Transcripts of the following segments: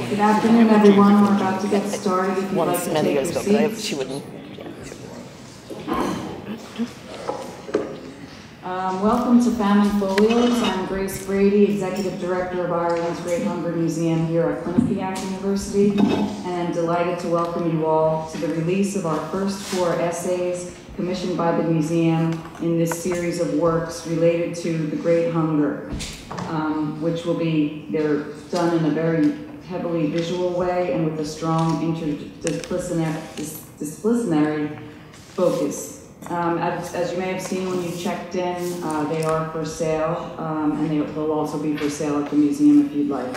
Good afternoon, everyone. We're about to get started. If you'd like to take your seats. She wouldn't. Welcome to Famine Folios. I'm Grace Brady, Executive Director of Ireland's Great Hunger Museum here at Quinnipiac University, and I'm delighted to welcome you all to the release of our first 4 essays commissioned by the museum in this series of works related to the Great Hunger, which they're done in a very heavily visual way and with a strong interdisciplinary focus. As you may have seen when you checked in, they are for sale, and they'll also be for sale at the museum if you'd like.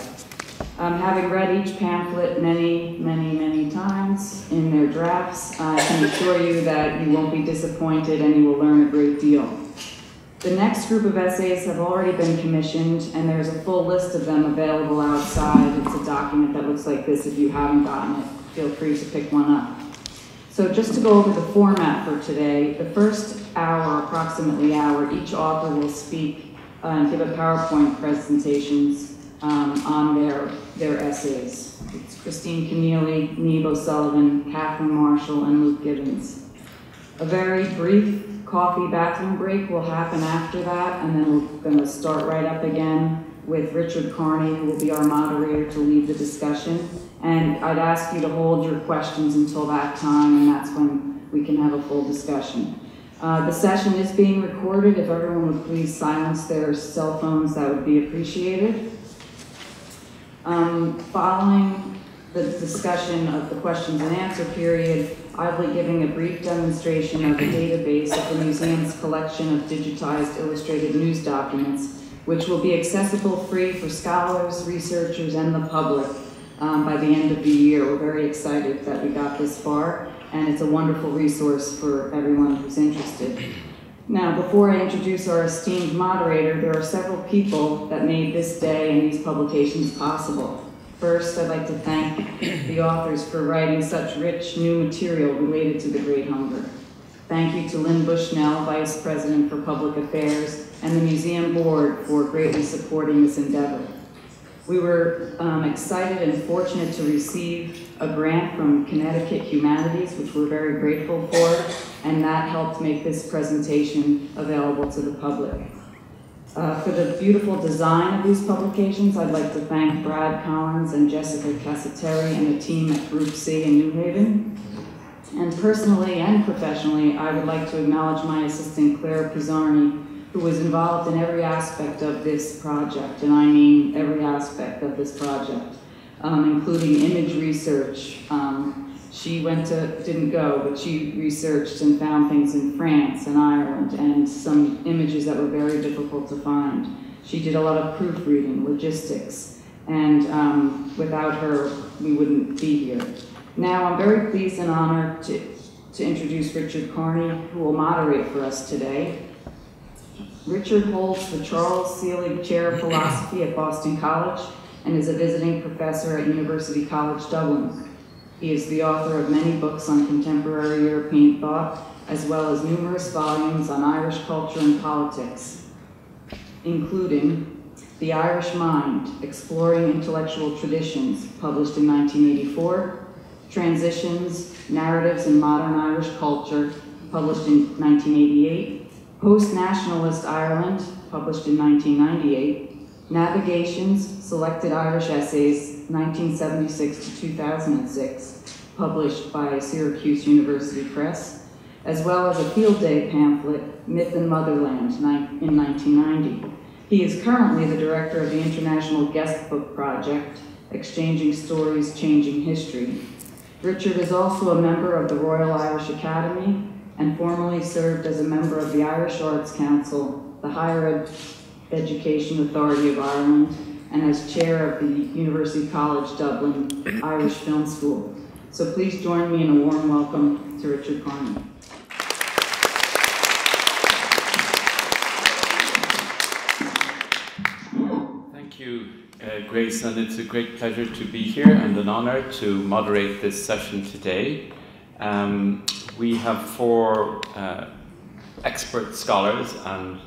Having read each pamphlet many times in their drafts, I can assure you that you won't be disappointed and you will learn a great deal. The next group of essays have already been commissioned, and there's a full list of them available outside. It's a document that looks like this. If you haven't gotten it, feel free to pick one up. So just to go over the format for today, the first approximately hour, each author will speak and give a PowerPoint presentations on their essays. It's Christine Kearney, Neve O'Sullivan, Catherine Marshall, and Luke Gibbons. A very brief coffee bathroom break will happen after that, and then we're going to start right up again with Richard Kearney, who will be our moderator to lead the discussion. And I'd ask you to hold your questions until that time, and that's when we can have a full discussion. The session is being recorded. If everyone would please silence their cell phones, that would be appreciated. Following the discussion of the questions and answer period, I'll be giving a brief demonstration of a database of the museum's collection of digitized illustrated news documents, which will be accessible free for scholars, researchers, and the public by the end of the year. We're very excited that we got this far, and it's a wonderful resource for everyone who's interested. Now, before I introduce our esteemed moderator, there are several people that made this day and these publications possible. First, I'd like to thank the authors for writing such rich new material related to the Great Hunger. Thank you to Lynn Bushnell, Vice President for Public Affairs, and the Museum Board for greatly supporting this endeavor. We were excited and fortunate to receive a grant from Connecticut Humanities, which we're very grateful for, and that helped make this presentation available to the public. For the beautiful design of these publications, I'd like to thank Brad Collins and Jessica Cassateri and the team at Group C in New Haven. And personally and professionally, I would like to acknowledge my assistant, Claire Pizzarni, who was involved in every aspect of this project, and I mean every aspect of this project, including image research. She didn't go, but she researched and found things in France and Ireland, and some images that were very difficult to find. She did a lot of proofreading, logistics, and without her, we wouldn't be here. Now, I'm very pleased and honored to introduce Richard Kearney, who will moderate for us today. Richard holds the Charles Seelig Chair of Philosophy at Boston College and is a visiting professor at University College Dublin. He is the author of many books on contemporary European thought, as well as numerous volumes on Irish culture and politics, including The Irish Mind, Exploring Intellectual Traditions, published in 1984, Transitions, Narratives in Modern Irish Culture, published in 1988, Post-Nationalist Ireland, published in 1998, Navigations, Selected Irish Essays, 1976 to 2006, published by Syracuse University Press, as well as a field day pamphlet, Myth and Motherland, in 1990. He is currently the director of the International Guest Book Project, Exchanging Stories, Changing History. Richard is also a member of the Royal Irish Academy and formerly served as a member of the Irish Arts Council, the Higher Education Authority of Ireland, and as chair of the University College Dublin Irish Film School. So please join me in a warm welcome to Richard Kearney. Thank you, Grace, and it's a great pleasure to be here and an honor to moderate this session today. We have 4 expert scholars and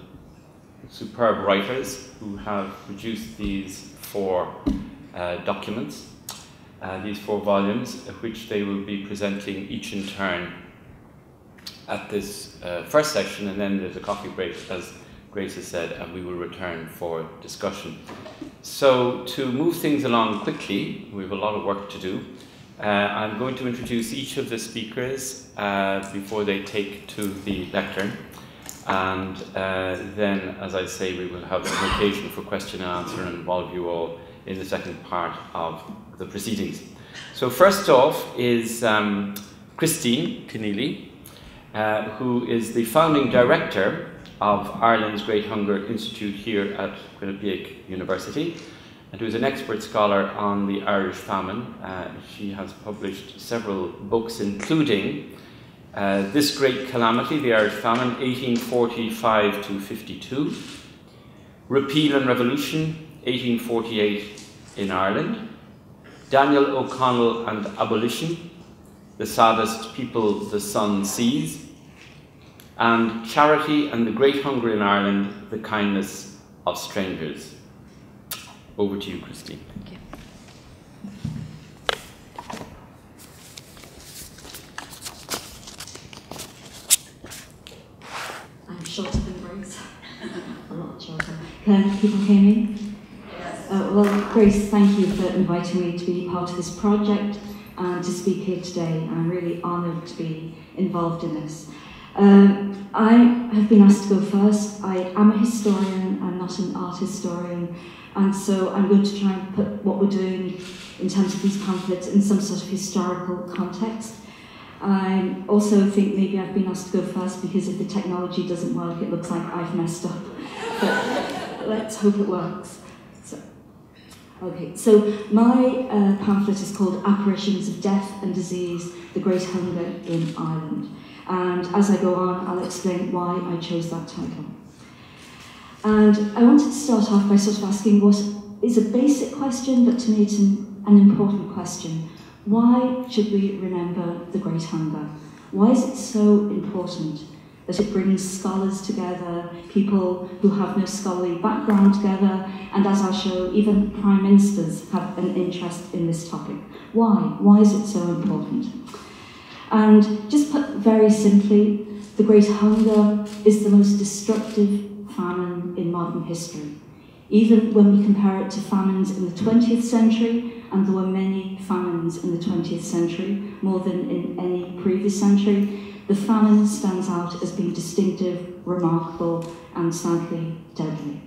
superb writers who have produced these 4 documents. these 4 volumes, which they will be presenting each in turn at this first section, and then there's a coffee break, as Grace has said, and we will return for discussion. So to move things along quickly, we have a lot of work to do. I'm going to introduce each of the speakers before they take to the lectern, and then, as I say, we will have an occasion for question and answer and involve you all in the second part of the proceedings. So first off is Christine Kearney, who is the founding director of Ireland's Great Hunger Institute here at Quinnipiac University, and who is an expert scholar on the Irish famine. She has published several books, including This Great Calamity, the Irish Famine, 1845 to 52, Repeal and Revolution, 1848 in Ireland, Daniel O'Connell and Abolition, The Saddest People the Sun Sees, and Charity and the Great Hunger in Ireland, The Kindness of Strangers. Over to you, Christine. Thank you. I'm shorter than Grace. A lot shorter. Can people hear me? Yes. Well, Grace, thank you for inviting me to be part of this project and to speak here today. I'm really honoured to be involved in this. I have been asked to go first. I am a historian, I'm not an art historian, and so I'm going to try and put what we're doing in terms of these pamphlets in some sort of historical context. I also think maybe I've been asked to go first because if the technology doesn't work, it looks like I've messed up. But let's hope it works. So my pamphlet is called Apparitions of Death and Disease, the Great Hunger in Ireland. And as I go on, I'll explain why I chose that title. And I wanted to start off by sort of asking what is a basic question, but to me it's an important question. Why should we remember the Great Hunger? Why is it so important that it brings scholars together, people who have no scholarly background together, and as I'll show, even prime ministers have an interest in this topic? Why? Why is it so important? And just put very simply, the Great Hunger is the most destructive famine in modern history. Even when we compare it to famines in the 20th century, and there were many famines in the 20th century, more than in any previous century, the famine stands out as being distinctive, remarkable, and sadly deadly.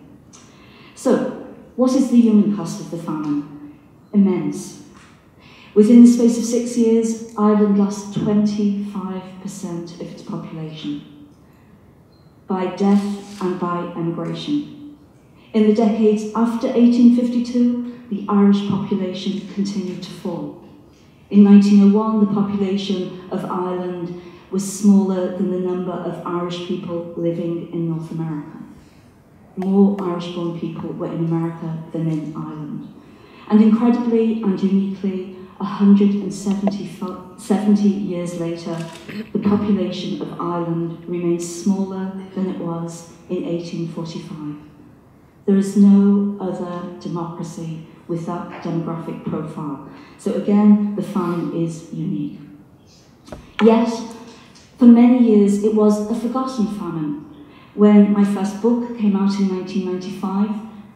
So, what is the human cost of the famine? Immense. Within the space of 6 years, Ireland lost 25% of its population by death and by emigration. In the decades after 1852, the Irish population continued to fall. In 1901, the population of Ireland was smaller than the number of Irish people living in North America. More Irish-born people were in America than in Ireland. And incredibly and uniquely, 170 years later, the population of Ireland remains smaller than it was in 1845. There is no other democracy with that demographic profile. So again, the famine is unique. Yet, for many years, it was a forgotten famine. When my first book came out in 1995,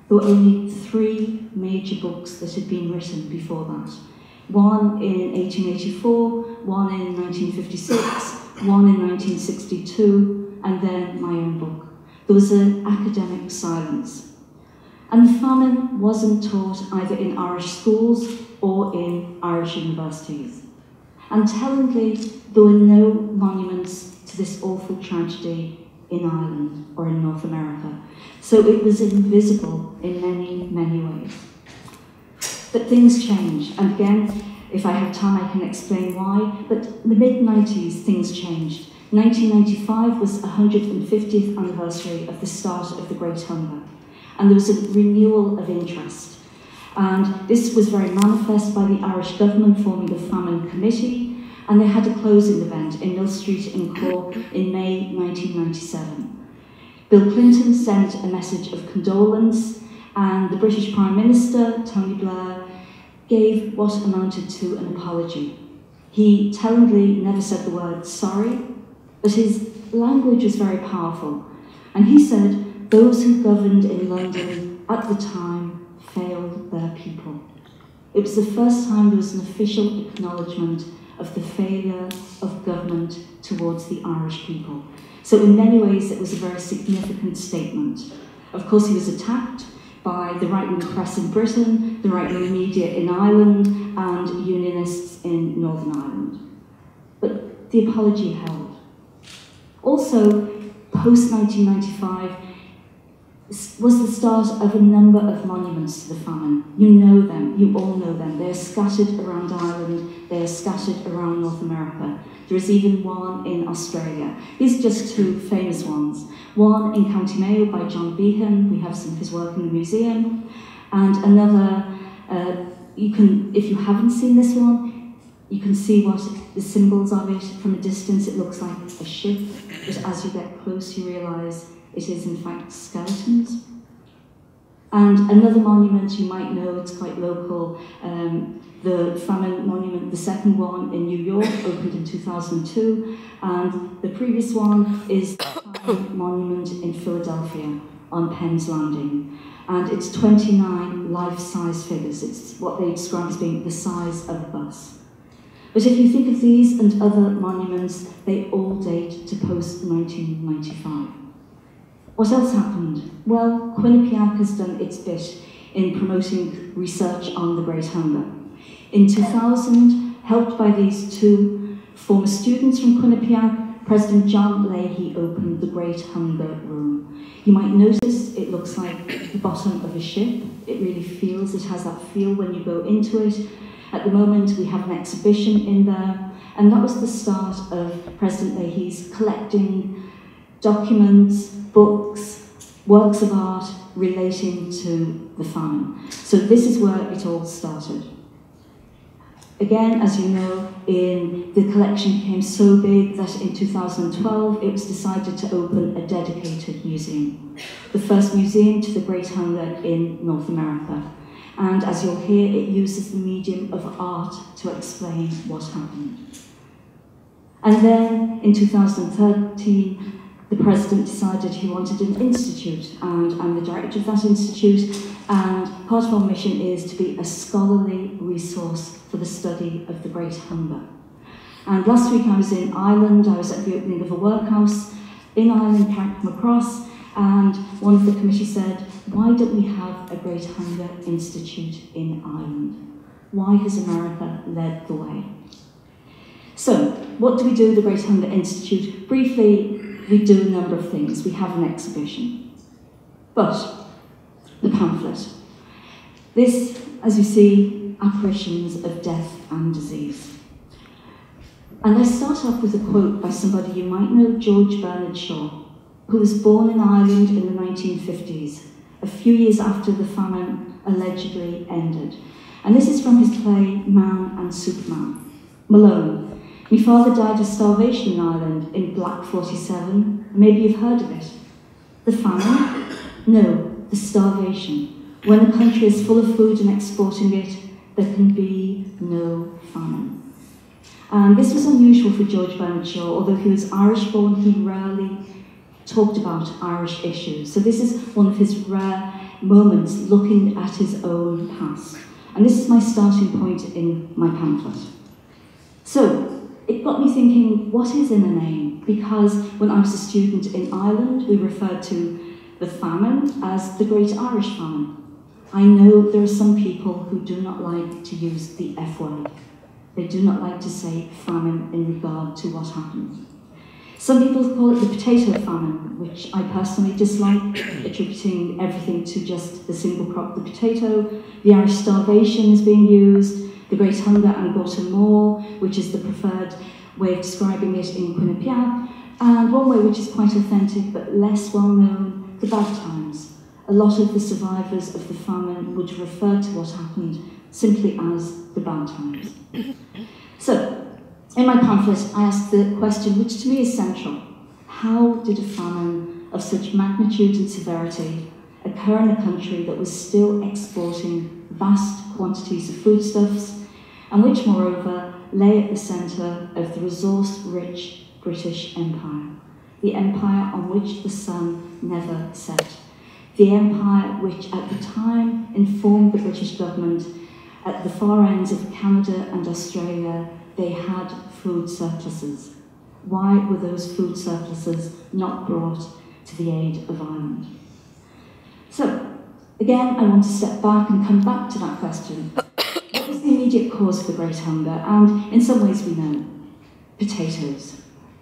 there were only 3 major books that had been written before that. One in 1884, one in 1956, one in 1962, and then my own book. There was an academic silence. And the famine wasn't taught either in Irish schools or in Irish universities. And tellingly, there were no monuments to this awful tragedy in Ireland or in North America. So it was invisible in many, many ways. But things change, and again, if I have time I can explain why, but in the mid-90s things changed. 1995 was the 150th anniversary of the start of the Great Hunger, and there was a renewal of interest. And this was very manifest by the Irish government forming the Famine Committee, and they had a closing event in Mill Street in Cork in May 1997. Bill Clinton sent a message of condolence, and the British Prime Minister, Tony Blair, gave what amounted to an apology. He tellingly never said the word sorry, but his language was very powerful. And he said, those who governed in London at the time failed their people. It was the first time there was an official acknowledgement of the failure of government towards the Irish people. So in many ways, it was a very significant statement. Of course, he was attacked by the right-wing press in Britain, the right-wing media in Ireland, and Unionists in Northern Ireland. But the apology held. Also, post-1995 was the start of a number of monuments to the famine. You know them, you all know them. They're scattered around Ireland, they're scattered around North America. There is even one in Australia. These are just two famous ones. One in County Mayo by John Behan, we have some of his work in the museum, and another, if you haven't seen this one, you can see what the symbols of it. From a distance it looks like a ship, but as you get close you realise it is in fact skeletons. And another monument you might know, it's quite local, the Famine Monument, the second one in New York, opened in 2002, and the previous one is the Famine Monument in Philadelphia on Penn's Landing. And it's 29 life-size figures. It's what they describe as being the size of a bus. But if you think of these and other monuments, they all date to post-1995. What else happened? Well, Quinnipiac has done its bit in promoting research on the Great Hunger. In 2000, helped by these two former students from Quinnipiac, President John Leahy opened the Great Hunger Room. You might notice it looks like the bottom of a ship. It really feels, it has that feel when you go into it. At the moment, we have an exhibition in there, and that was the start of President Leahy's collecting documents, books, works of art relating to the famine. So this is where it all started. Again, as you know, the collection became so big that in 2012 it was decided to open a dedicated museum. The first museum to the Great Hunger in North America. And as you'll hear, it uses the medium of art to explain what happened. And then in 2013, the president decided he wanted an institute, and I'm the director of that institute, and part of our mission is to be a scholarly resource for the study of the Great Hunger. And last week I was in Ireland. I was at the opening of a workhouse in Ireland, Carrick Cross, and one of the committee said, why don't we have a Great Hunger Institute in Ireland? Why has America led the way? So, what do we do at the Great Hunger Institute? Briefly, we do a number of things. We have an exhibition. But, the pamphlet. This, as you see, Apparitions of Death and Disease. And I start off with a quote by somebody you might know, George Bernard Shaw, who was born in Ireland in the 1950s, a few years after the famine allegedly ended. And this is from his play Man and Superman. Malone. My father died of starvation in Ireland in Black 47. Maybe you've heard of it. The famine? No, the starvation. When a country is full of food and exporting it, there can be no famine. And this was unusual for George Bernard Shaw. Although he was Irish-born, he rarely talked about Irish issues. So this is one of his rare moments looking at his own past. And this is my starting point in my pamphlet. So, it got me thinking, what is in a name? Because when I was a student in Ireland, we referred to the famine as the Great Irish Famine. I know there are some people who do not like to use the F word. They do not like to say famine in regard to what happened. Some people call it the potato famine, which I personally dislike, attributing everything to just the single crop, the potato. The Irish starvation is being used. The Great Hunger and Gorton Moor, which is the preferred way of describing it in Quinnipiac, and one way which is quite authentic but less well known, the bad times. A lot of the survivors of the famine would refer to what happened simply as the bad times. So, in my pamphlet, I asked the question which to me is central. How did a famine of such magnitude and severity occur in a country that was still exporting vast quantities of foodstuffs, and which, moreover, lay at the centre of the resource-rich British Empire, the empire on which the sun never set, the empire which at the time informed the British government at the far ends of Canada and Australia they had food surpluses. Why were those food surpluses not brought to the aid of Ireland? So, again, I want to step back and come back to that question. What was the immediate cause of the Great Hunger? And in some ways we know. Potatoes.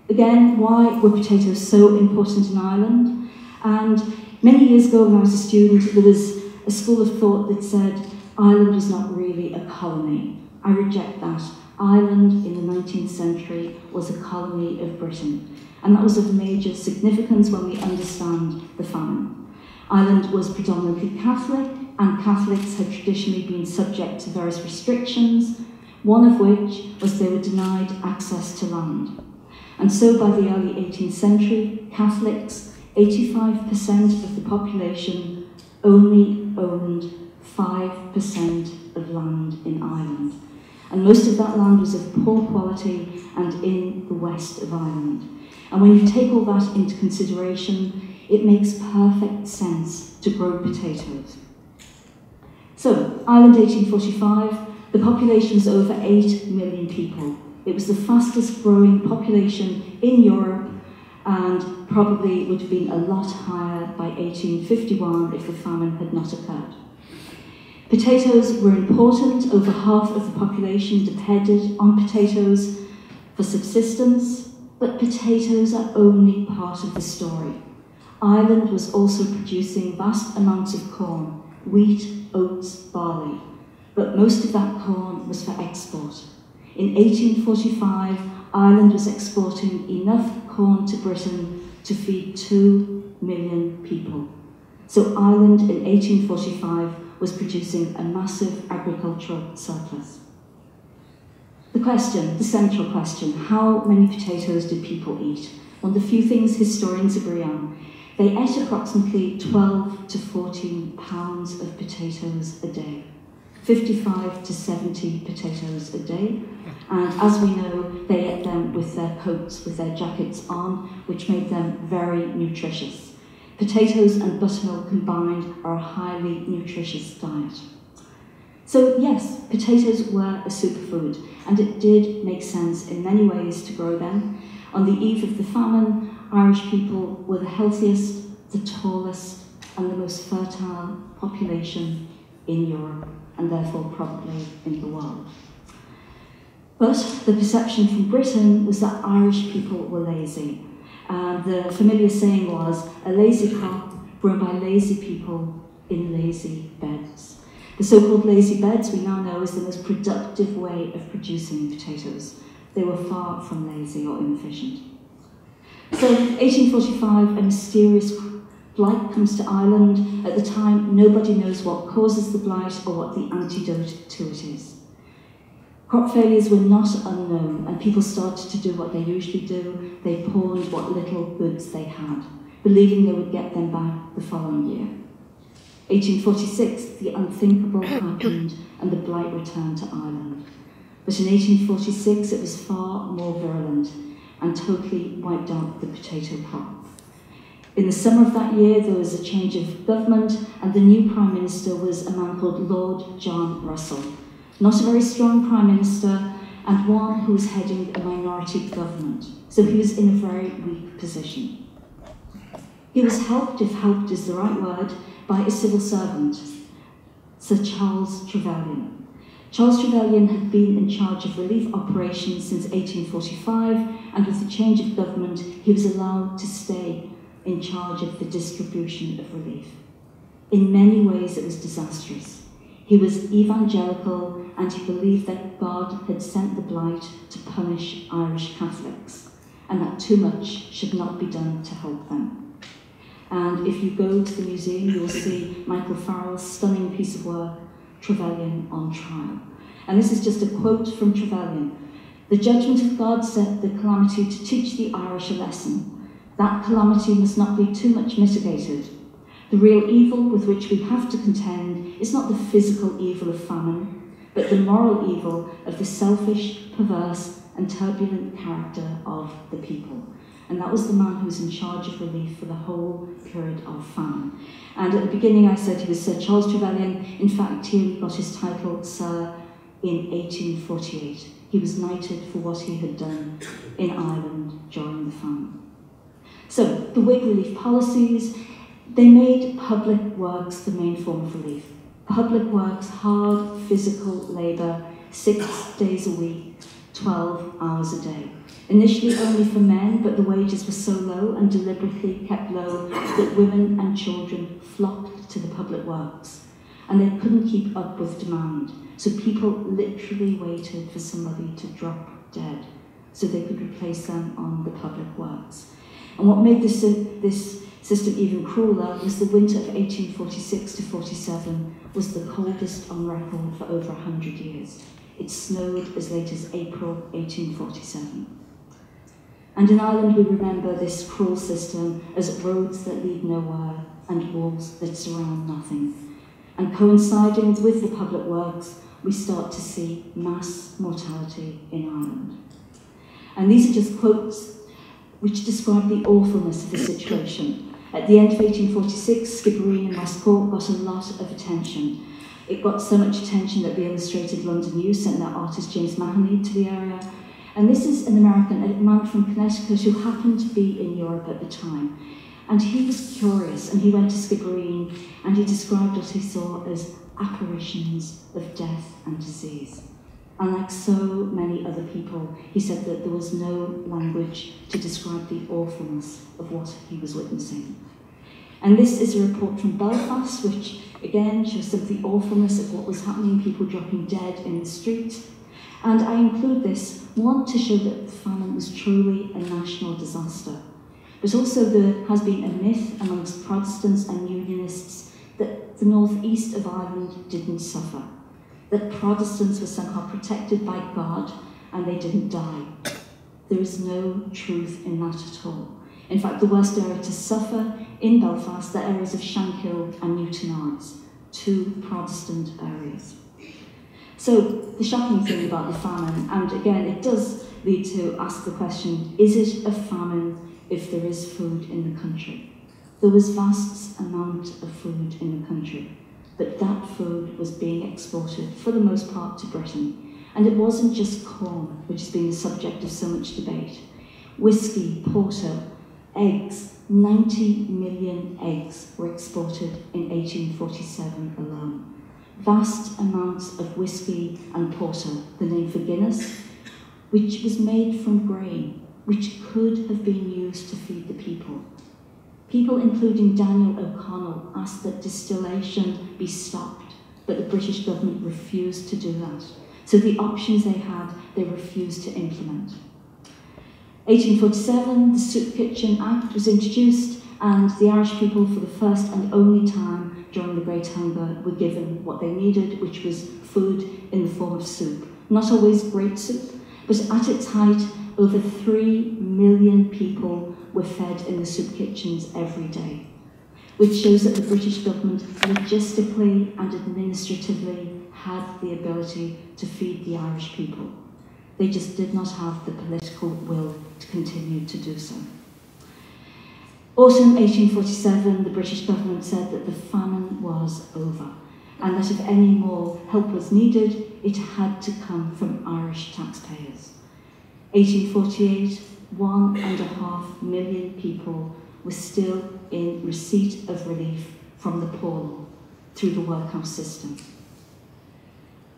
Again, why were potatoes so important in Ireland? And many years ago when I was a student, there was a school of thought that said Ireland was not really a colony. I reject that. Ireland in the 19th century was a colony of Britain. And that was of major significance when we understand the famine. Ireland was predominantly Catholic, and Catholics had traditionally been subject to various restrictions, one of which was they were denied access to land. And so by the early 18th century, Catholics, 85% of the population, only owned 5% of land in Ireland. And most of that land was of poor quality and in the west of Ireland. And when you take all that into consideration, it makes perfect sense to grow potatoes. So, Ireland 1845, the population was over 8 million people. It was the fastest growing population in Europe and probably would have been a lot higher by 1851 if the famine had not occurred. Potatoes were important. Over half of the population depended on potatoes for subsistence, but potatoes are only part of the story. Ireland was also producing vast amounts of corn, wheat, oats, barley, but most of that corn was for export. In 1845, Ireland was exporting enough corn to Britain to feed 2 million people. So Ireland in 1845 was producing a massive agricultural surplus. The question, the central question, how many potatoes did people eat? One of the few things historians agree on. They ate approximately 12 to 14 pounds of potatoes a day, 55 to 70 potatoes a day. And as we know, they ate them with their coats, with their jackets on, which made them very nutritious. Potatoes and buttermilk combined are a highly nutritious diet. So yes, potatoes were a superfood, and it did make sense in many ways to grow them. On the eve of the famine, Irish people were the healthiest, the tallest, and the most fertile population in Europe, and therefore probably in the world. But the perception from Britain was that Irish people were lazy. And the familiar saying was, a lazy crop grown by lazy people in lazy beds. The so-called lazy beds we now know is the most productive way of producing potatoes. They were far from lazy or inefficient. So, 1845, a mysterious blight comes to Ireland. At the time, nobody knows what causes the blight or what the antidote to it is. Crop failures were not unknown, and people started to do what they usually do. They pawned what little goods they had, believing they would get them back the following year. 1846, the unthinkable happened, and the blight returned to Ireland. But in 1846, it was far more virulent and totally wiped out the potato crop. In the summer of that year, there was a change of government, and the new Prime Minister was a man called Lord John Russell. Not a very strong Prime Minister, and one who was heading a minority government. So he was in a very weak position. He was helped, if helped is the right word, by a civil servant, Sir Charles Trevelyan. Charles Trevelyan had been in charge of relief operations since 1845, and with the change of government, he was allowed to stay in charge of the distribution of relief. In many ways, it was disastrous. He was evangelical, and he believed that God had sent the blight to punish Irish Catholics, and that too much should not be done to help them. And if you go to the museum, you will see Michael Farrell's stunning piece of work, Trevelyan on Trial. And this is just a quote from Trevelyan. The judgment of God set the calamity to teach the Irish a lesson. That calamity must not be too much mitigated. The real evil with which we have to contend is not the physical evil of famine, but the moral evil of the selfish, perverse, and turbulent character of the people. And that was the man who was in charge of relief for the whole period of famine. And at the beginning I said he was Sir Charles Trevelyan. In fact, he got his title Sir in 1848. He was knighted for what he had done in Ireland during the famine. So, the Whig relief policies, they made public works the main form of relief. Public works, hard physical labour, 6 days a week, 12 hours a day. Initially only for men, but the wages were so low and deliberately kept low that women and children flocked to the public works. And they couldn't keep up with demand. So people literally waited for somebody to drop dead so they could replace them on the public works. And what made this system even crueler was the winter of 1846 to 47 was the coldest on record for over 100 years. It snowed as late as April 1847. And in Ireland we remember this cruel system as roads that lead nowhere and walls that surround nothing. And coinciding with the public works, we start to see mass mortality in Ireland. And these are just quotes which describe the awfulness of the situation. At the end of 1846, Skibbereen in West Cork got a lot of attention. It got so much attention that the Illustrated London News sent their artist James Mahoney to the area. And this is an American, a man from Connecticut who happened to be in Europe at the time. And he was curious, and he went to Skibbereen, and he described what he saw as apparitions of death and disease. And like so many other people, he said that there was no language to describe the awfulness of what he was witnessing. And this is a report from Belfast, which again shows some of the awfulness of what was happening, people dropping dead in the street. And I include this, one, to show that the famine was truly a national disaster. But also there has been a myth amongst Protestants and Unionists that the northeast of Ireland didn't suffer, that Protestants were somehow protected by God and they didn't die. There is no truth in that at all. In fact, the worst area to suffer in Belfast, the areas of Shankill and Newtownards, 2 Protestant areas. So the shocking thing about the famine, and again it does lead to ask the question, is it a famine if there is food in the country? There was vast amount of food in the country, but that food was being exported for the most part to Britain. And it wasn't just corn, which has been the subject of so much debate. Whiskey, porter, eggs, 90 million eggs were exported in 1847 alone. Vast amounts of whiskey and porter, the name for Guinness, which was made from grain, which could have been used to feed the people. People, including Daniel O'Connell, asked that distillation be stopped, but the British government refused to do that. So the options they had, they refused to implement. 1847, the Soup Kitchen Act was introduced, and the Irish people, for the first and only time during the Great Hunger, were given what they needed, which was food in the form of soup. Not always great soup, but at its height, over 3 million people were fed in the soup kitchens every day, which shows that the British government logistically and administratively had the ability to feed the Irish people. They just did not have the political will to continue to do so. Autumn 1847, the British government said that the famine was over, and that if any more help was needed, it had to come from Irish taxpayers. 1848, 1.5 million people were still in receipt of relief from the poor law through the workhouse system.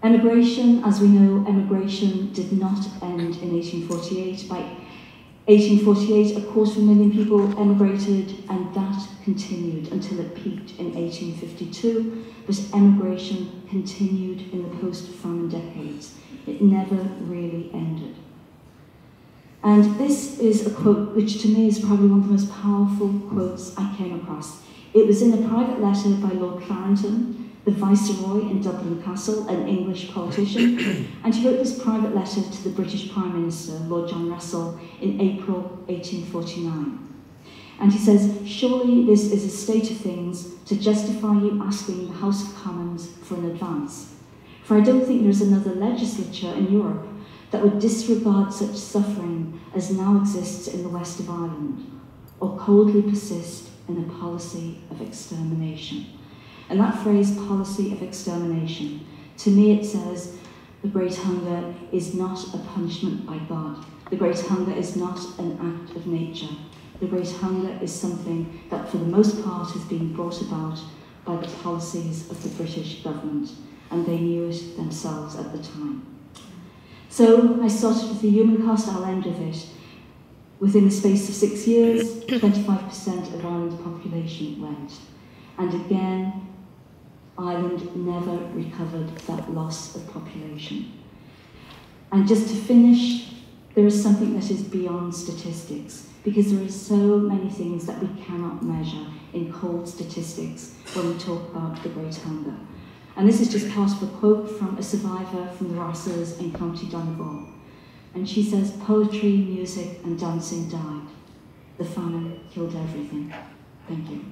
Emigration, as we know, emigration did not end in 1848. By 1848, 250,000 people emigrated, and that continued until it peaked in 1852, but emigration continued in the post-famine decades. It never really ended. And this is a quote which to me is probably one of the most powerful quotes I came across. It was in a private letter by Lord Clarendon, the Viceroy in Dublin Castle, an English politician, and he wrote this private letter to the British Prime Minister, Lord John Russell, in April 1849. And he says, surely this is a state of things to justify you asking the House of Commons for an advance. For I don't think there's another legislature in Europe that would disregard such suffering as now exists in the west of Ireland, or coldly persist in a policy of extermination. And that phrase, policy of extermination, to me it says, the Great Hunger is not a punishment by God. The Great Hunger is not an act of nature. The Great Hunger is something that for the most part has been brought about by the policies of the British government, and they knew it themselves at the time. So I started with the human cost, I'll end with it. Within the space of 6 years, 25% of Ireland's population went. And again, Ireland never recovered that loss of population. And just to finish, there is something that is beyond statistics, because there are so many things that we cannot measure in cold statistics when we talk about the Great Hunger. And this is just part of a quote from a survivor from the Rosses in County Donegal. And she says, poetry, music and dancing died. The famine killed everything. Thank you.